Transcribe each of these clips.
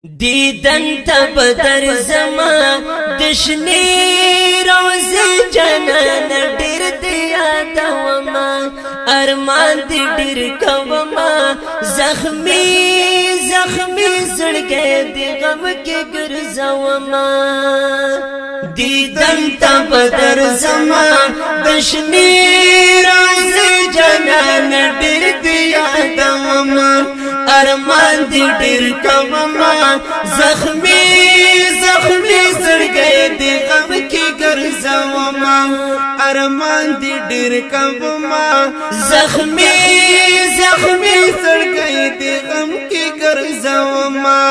دیدن تا بدر زما دشنی روز جنان ډیر دی یادوما ارمان دی ډیر کوما زخمی زړګی دی غم کې ګرځوما دیدن تا بدر زما دشنی روز جنان ډیر دی یادوما ارمان دی ډیر کوما زخمی زړګی دی غم کې ګرځوما ارمان دی ډیر کوما زخمی زړګی دی غم کې ګرځوما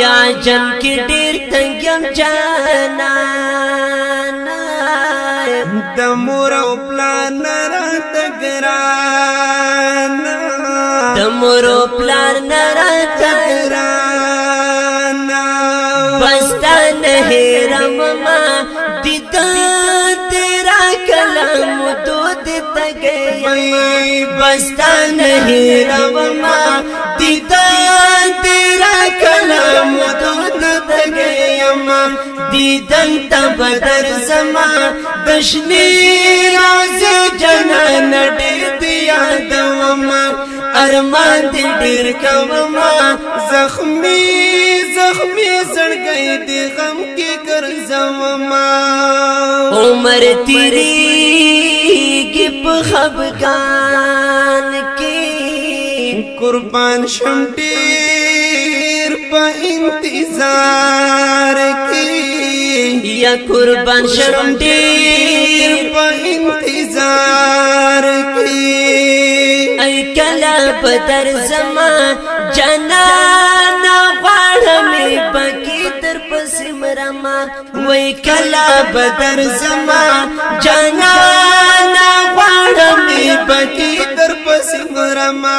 یا جن کې ډیر تنګم جانانا د مور او پلان راته ګرانا د مور او پلان راته ګرانا بستا نه رمما دیدن تیرا کلام دود تگئی بستا نه رمما دیدن تیرا کلام دود تگئی دیدن تا بدر زما دشنی راز جنان ډیر دی یادوما ارمان دی ډیر کوما زخمی زړګی دی غم کې ګرځوما عمر تیریږي په خفګان کې قربان شم ډیر په انتظار کې یا قربان شم ډیر په انتظار کې ای کلا بدر زما جنانا غواړم پکې تر پسې مرما وای کلا بدر زما جنانا غواړم پکې تر پسې مرما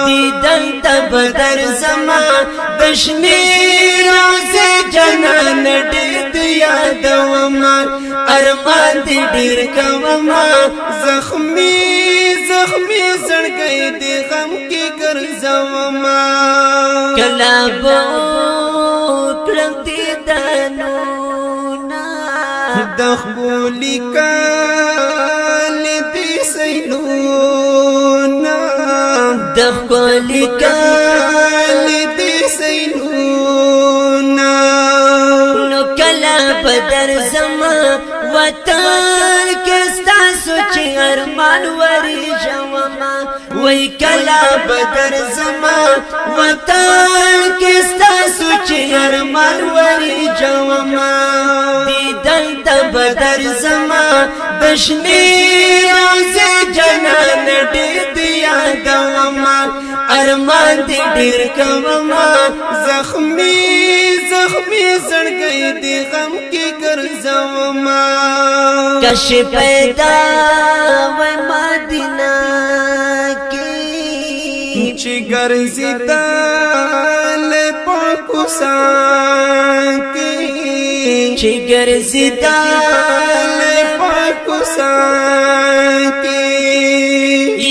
دیدن ته بدر زما دشنی روز جنان ډېر دی یادوما ارمان دی ډېر کوما زخمی زړګی دی غم کې ګرځوما کلا بو کړم دیدنونا د خولي کال دی سینونا د خولي کال دی سینونا نو کلا بدر زما وطن کې ستاسو چې ارمان وری جوما وای کلا بدر زما وطن کې ستاسو چې ارمان وری جوما دیدن ته بدر زما دشنی روز جنان ډېر دی یادوما ارمان دی ډېر کوما زخمی زړګی دی غم کې ګرځوما کش پیدا وای مدینہ کې چې ګرځي دل پاکستان کې چې ګرځي دل پاکستان کې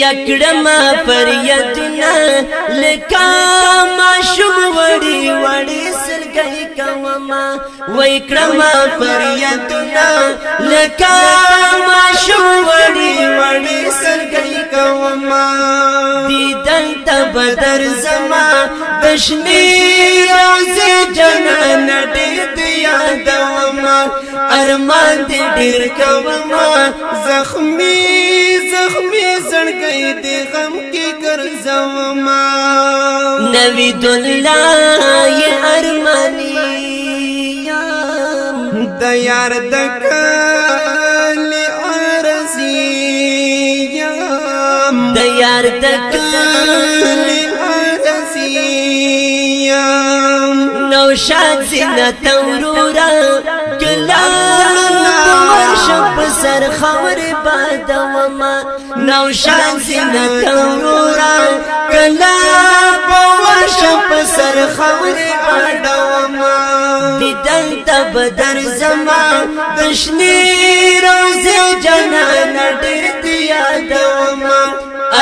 یکړم فریادنا لکا ما شوم وړي سرګي کوما وای کړم فریادنا لکا ما شوم وړي سرګي کوما دیدن ته بدر زما دشنی روز جنان ډېر دی یادوما ارمان دی ډېر کوما زخمی زړګی دی غم کې ګرځوما نوید الله ارمانی د یار د کلی عرضی د یار د کلی عرضی نوشاد زینت ورورا کلا ورشب سر خور بادوما نوشاد زینت ورورا کلا ورشب سر خور بادوما دیدن تا بدر زما دشنی روز جنان ډېر دی یادوما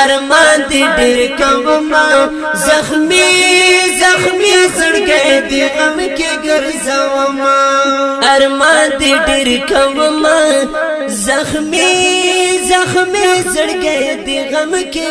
ارمان دی ډیر کوما زخمی زړګی دی غم کې ګرځوما ارمان دې ډېر کوما زخمي زړګي دی غم کې